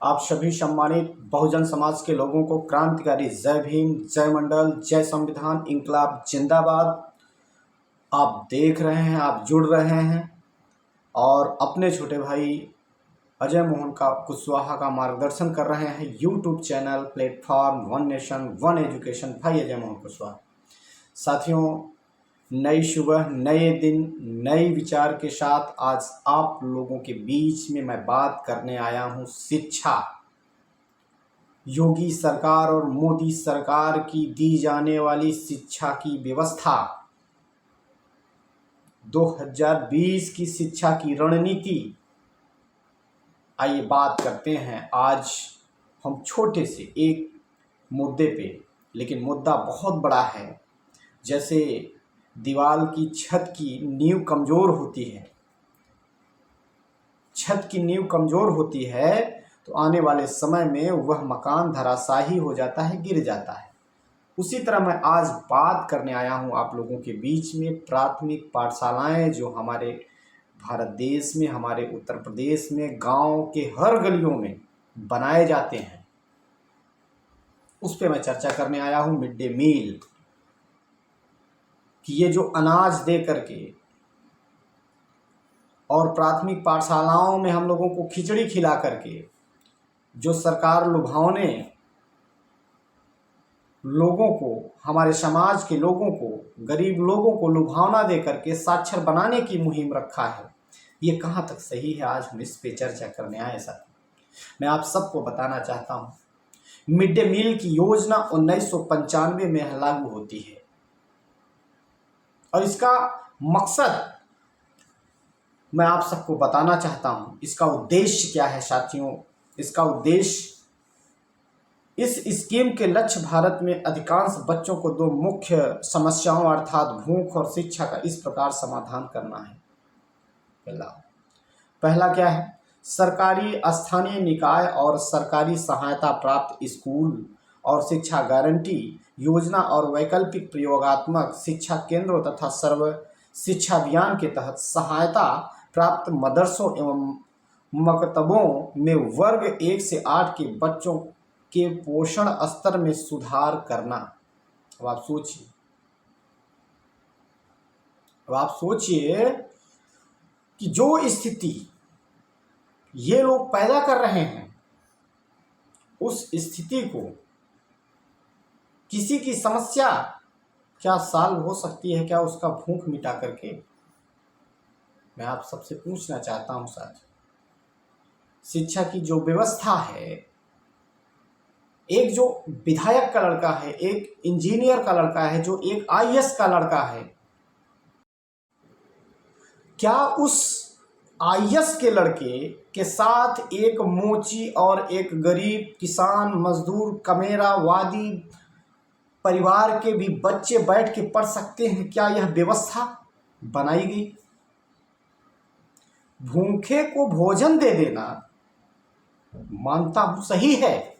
आप सभी सम्मानित बहुजन समाज के लोगों को क्रांतिकारी जय भीम, जय मंडल, जय संविधान, इंकलाब जिंदाबाद। आप देख रहे हैं, आप जुड़ रहे हैं और अपने छोटे भाई अजय मोहन का कुशवाहा का मार्गदर्शन कर रहे हैं YouTube channel platform one nation one education भाई अजय मोहन कुशवाहा। साथियों, नई सुबह, नए दिन, नए विचार के साथ आज आप लोगों के बीच में मैं बात करने आया हूं शिक्षा। योगी सरकार और मोदी सरकार की दी जाने वाली शिक्षा की व्यवस्था, 2020 की शिक्षा की रणनीति। आइए बात करते हैं आज हम छोटे से एक मुद्दे पे, लेकिन मुद्दा बहुत बड़ा है। जैसे दीवार की छत की नींव कमज़ोर होती है, छत की नींव कमज़ोर होती है तो आने वाले समय में वह मकान धराशायी हो जाता है, गिर जाता है। उसी तरह मैं आज बात करने आया हूँ आप लोगों के बीच में प्राथमिक पाठशालाएं जो हमारे भारत देश में, हमारे उत्तर प्रदेश में गांव के हर गलियों में बनाए जाते हैं, उस पर मैं चर्चा करने आया हूँ। मिड डे मील कि ये जो अनाज दे करके और प्राथमिक पाठशालाओं में हम लोगों को खिचड़ी खिला करके जो सरकार लुभावने लोगों को, हमारे समाज के लोगों को, गरीब लोगों को लुभावना दे करके साक्षर बनाने की मुहिम रखा है, ये कहाँ तक सही है, आज हम इस पे चर्चा करने आए। साथ मैं आप सबको बताना चाहता हूँ, मिड डे मील की योजना 1995 में लागू होती है और इसका मकसद मैं आप सबको बताना चाहता हूँ। इसका उद्देश्य क्या है साथियों? इसका उद्देश्य, इस स्कीम के लक्ष्य भारत में अधिकांश बच्चों को दो मुख्य समस्याओं अर्थात भूख और शिक्षा का इस प्रकार समाधान करना है। पहला क्या है? सरकारी, स्थानीय निकाय और सरकारी सहायता प्राप्त स्कूल और शिक्षा गारंटी योजना और वैकल्पिक प्रयोगात्मक शिक्षा केंद्रों तथा सर्व शिक्षा अभियान के तहत सहायता प्राप्त मदरसों एवं मकतबों में वर्ग 1 से 8 के बच्चों के पोषण स्तर में सुधार करना। अब आप सोचिए कि जो स्थिति ये लोग पैदा कर रहे हैं, उस स्थिति को, किसी की समस्या क्या सॉल्व हो सकती है क्या उसका भूख मिटा करके? मैं आप सबसे पूछना चाहता हूं साथ, शिक्षा की जो व्यवस्था है, एक जो विधायक का लड़का है, एक इंजीनियर का लड़का है, जो एक आईएएस का लड़का है, क्या उस आईएएस के लड़के के साथ एक मोची और एक गरीब किसान मजदूर कमेरावादी परिवार के भी बच्चे बैठ के पढ़ सकते हैं? क्या यह व्यवस्था बनाई गई? भूखे को भोजन दे देना मानता हूं सही है,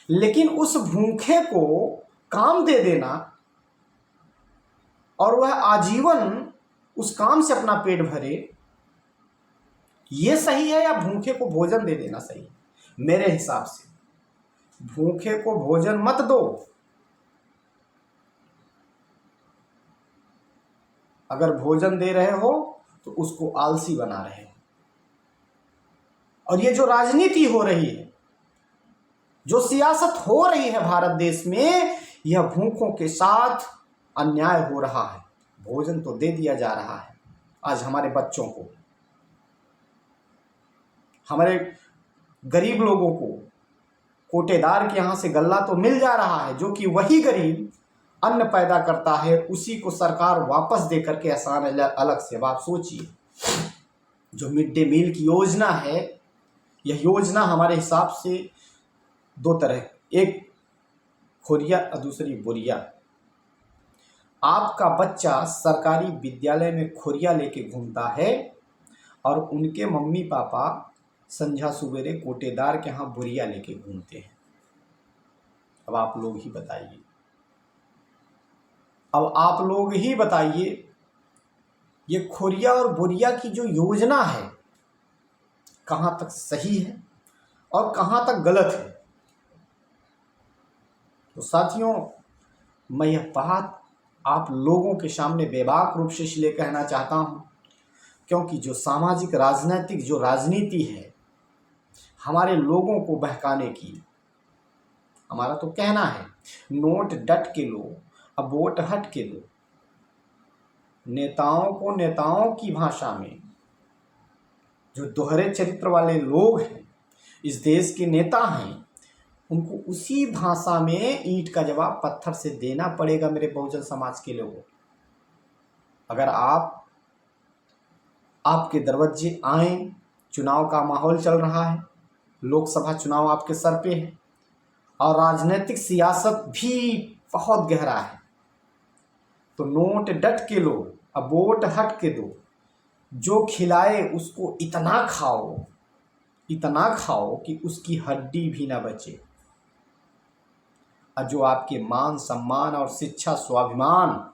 लेकिन उस भूखे को काम दे देना और वह आजीवन उस काम से अपना पेट भरे, ये सही है या भूखे को भोजन दे देना सही है? मेरे हिसाब से भूखे को भोजन मत दो। अगर भोजन दे रहे हो तो उसको आलसी बना रहे हो। और ये जो राजनीति हो रही है, जो सियासत हो रही है भारत देश में, यह भूखों के साथ अन्याय हो रहा है। भोजन तो दे दिया जा रहा है आज हमारे बच्चों को, हमारे गरीब लोगों को कोटेदार के यहाँ से गल्ला तो मिल जा रहा है, जो कि वही गरीब अन्न पैदा करता है, उसी को सरकार वापस दे करके आसान अलग से। अब आप सोचिए, जो मिड डे मील की योजना है, यह योजना हमारे हिसाब से दो तरह, एक खोरिया और दूसरी बोरिया। आपका बच्चा सरकारी विद्यालय में खोरिया लेके घूमता है और उनके मम्मी पापा संझा सुबेरे कोटेदार के यहाँ बोरिया लेके घूमते हैं। अब आप लोग ही बताइए, ये खोरिया और बोरिया की जो योजना है कहाँ तक सही है और कहाँ तक गलत है। तो साथियों, मैं यह बात आप लोगों के सामने बेबाक रूप से इसलिए कहना चाहता हूँ क्योंकि जो सामाजिक राजनीतिक जो राजनीति है हमारे लोगों को बहकाने की, हमारा तो कहना है नोट डट के लो, अब वोट हट के लो। नेताओं को नेताओं की भाषा में, जो दोहरे चरित्र वाले लोग हैं, इस देश के नेता हैं, उनको उसी भाषा में ईंट का जवाब पत्थर से देना पड़ेगा। मेरे बहुजन समाज के लोगों, अगर आपके दरवाजे आए, चुनाव का माहौल चल रहा है, लोकसभा चुनाव आपके सर पे है और राजनीतिक सियासत भी बहुत गहरा है, तो नोट डट के लो, अब वोट हट के दो। जो खिलाए उसको इतना खाओ कि उसकी हड्डी भी ना बचे। और जो आपके मान सम्मान और शिक्षा स्वाभिमान,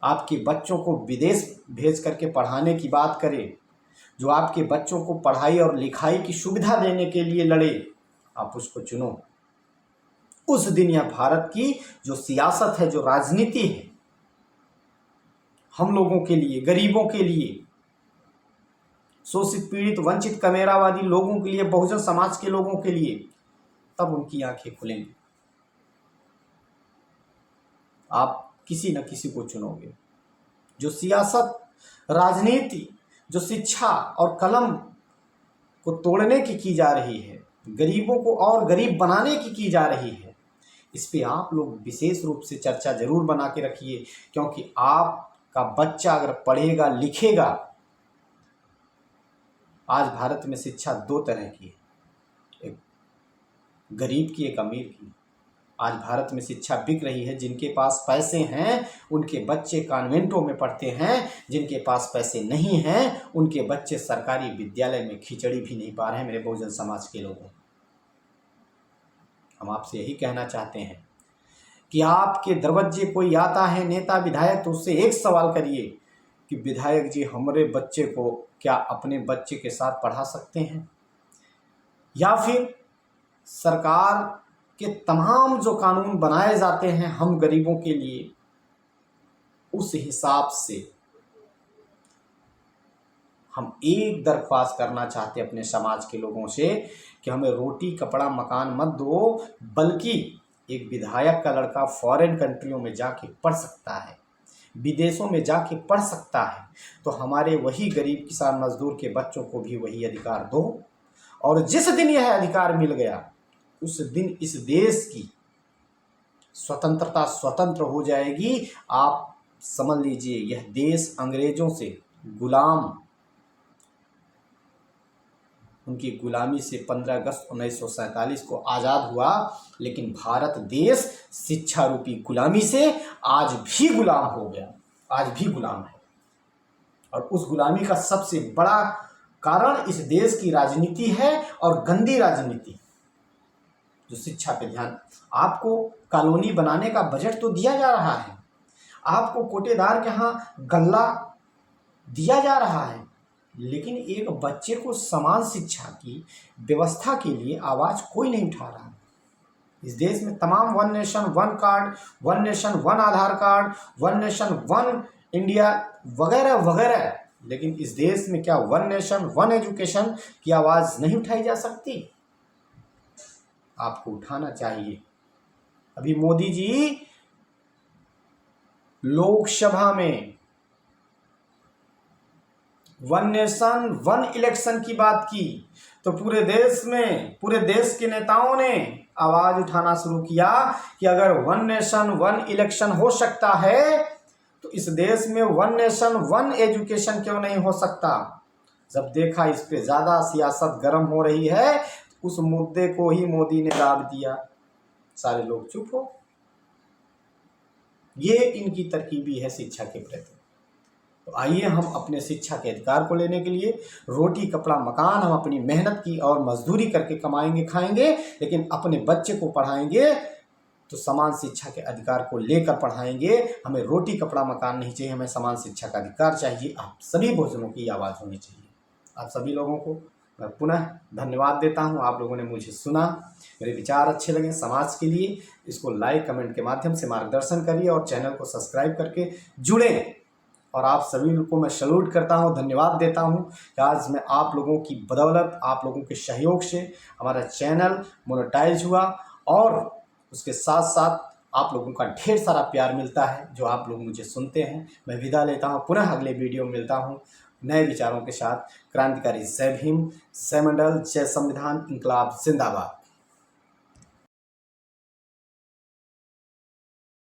आपके बच्चों को विदेश भेज करके पढ़ाने की बात करे, जो आपके बच्चों को पढ़ाई और लिखाई की सुविधा देने के लिए लड़े, आप उसको चुनो। उस दिन यह भारत की जो सियासत है, जो राजनीति है, हम लोगों के लिए, गरीबों के लिए, शोषित पीड़ित वंचित कमेरावादी लोगों के लिए, बहुजन समाज के लोगों के लिए, तब उनकी आंखें खुलेंगी। आप किसी न किसी को चुनोगे। जो सियासत, राजनीति, जो शिक्षा और कलम को तोड़ने की जा रही है, गरीबों को और गरीब बनाने की जा रही है, इस पे आप लोग विशेष रूप से चर्चा जरूर बना के रखिए। क्योंकि आपका बच्चा अगर पढ़ेगा लिखेगा, आज भारत में शिक्षा दो तरह की है, एक गरीब की, एक अमीर की। आज भारत में शिक्षा बिक रही है। जिनके पास पैसे हैं उनके बच्चे कॉन्वेंटों में पढ़ते हैं, जिनके पास पैसे नहीं हैं उनके बच्चे सरकारी विद्यालय में खिचड़ी भी नहीं पा रहे हैं। मेरे बहुजन समाज के लोगों, हम आपसे यही कहना चाहते हैं कि आपके दरवाजे कोई आता है नेता विधायक, तो उससे एक सवाल करिए कि विधायक जी, हमारे बच्चे को क्या अपने बच्चे के साथ पढ़ा सकते हैं? या फिर सरकार के तमाम जो कानून बनाए जाते हैं हम गरीबों के लिए, उस हिसाब से हम एक दरख्वास्त करना चाहते हैं अपने समाज के लोगों से कि हमें रोटी कपड़ा मकान मत दो, बल्कि एक विधायक का लड़का फॉरेन कंट्रियों में जाके पढ़ सकता है, विदेशों में जाके पढ़ सकता है, तो हमारे वही गरीब किसान मजदूर के बच्चों को भी वही अधिकार दो। और जिस दिन यह अधिकार मिल गया, उस दिन इस देश की स्वतंत्रता स्वतंत्र हो जाएगी। आप समझ लीजिए, यह देश अंग्रेजों से गुलाम, उनकी गुलामी से 15 अगस्त 1947 को आज़ाद हुआ, लेकिन भारत देश शिक्षा रूपी गुलामी से आज भी गुलाम हो गया, आज भी गुलाम है। और उस गुलामी का सबसे बड़ा कारण इस देश की राजनीति है, और गंदी राजनीति, जो शिक्षा पे ध्यान। आपको कॉलोनी बनाने का बजट तो दिया जा रहा है, आपको कोटेदार के यहाँ गल्ला दिया जा रहा है, लेकिन एक बच्चे को समान शिक्षा की व्यवस्था के लिए आवाज़ कोई नहीं उठा रहा। इस देश में तमाम one nation one card, one nation one Aadhaar card, one nation one India वगैरह वगैरह, लेकिन इस देश में क्या वन नेशन वन एजुकेशन की आवाज़ नहीं उठाई जा सकती? आपको उठाना चाहिए। अभी मोदी जी लोकसभा में वन नेशन वन इलेक्शन की बात की, तो पूरे देश में, पूरे देश के नेताओं ने आवाज उठाना शुरू किया कि अगर वन नेशन वन इलेक्शन हो सकता है, तो इस देश में वन नेशन वन एजुकेशन क्यों नहीं हो सकता? जब देखा इस पे ज़्यादा सियासत गर्म हो रही है, तो उस मुद्दे को ही मोदी ने दाब दिया, सारे लोग चुप हो। ये इनकी तरकीबी है शिक्षा के प्रति। तो आइए हम अपने शिक्षा के अधिकार को लेने के लिए, रोटी कपड़ा मकान हम अपनी मेहनत की और मजदूरी करके कमाएंगे खाएंगे, लेकिन अपने बच्चे को पढ़ाएंगे तो समान शिक्षा के अधिकार को लेकर पढ़ाएंगे। हमें रोटी कपड़ा मकान नहीं चाहिए, हमें समान शिक्षा का अधिकार चाहिए। आप सभी बहुजनों की आवाज़ होनी चाहिए। आप सभी लोगों को मैं पुनः धन्यवाद देता हूं। आप लोगों ने मुझे सुना, मेरे विचार अच्छे लगे समाज के लिए, इसको लाइक कमेंट के माध्यम से मार्गदर्शन करिए और चैनल को सब्सक्राइब करके जुड़ें। और आप सभी को मैं सैल्यूट करता हूं, धन्यवाद देता हूं कि आज मैं आप लोगों की बदौलत, आप लोगों के सहयोग से हमारा चैनल मोनेटाइज हुआ और उसके साथ साथ आप लोगों का ढेर सारा प्यार मिलता है जो आप लोग मुझे सुनते हैं। मैं विदा लेता हूं, पुनः अगले वीडियो में मिलता हूं नए विचारों के साथ। क्रांतिकारी जय भीम, जय मंडल, जय संविधान, इंकलाब जिंदाबाद।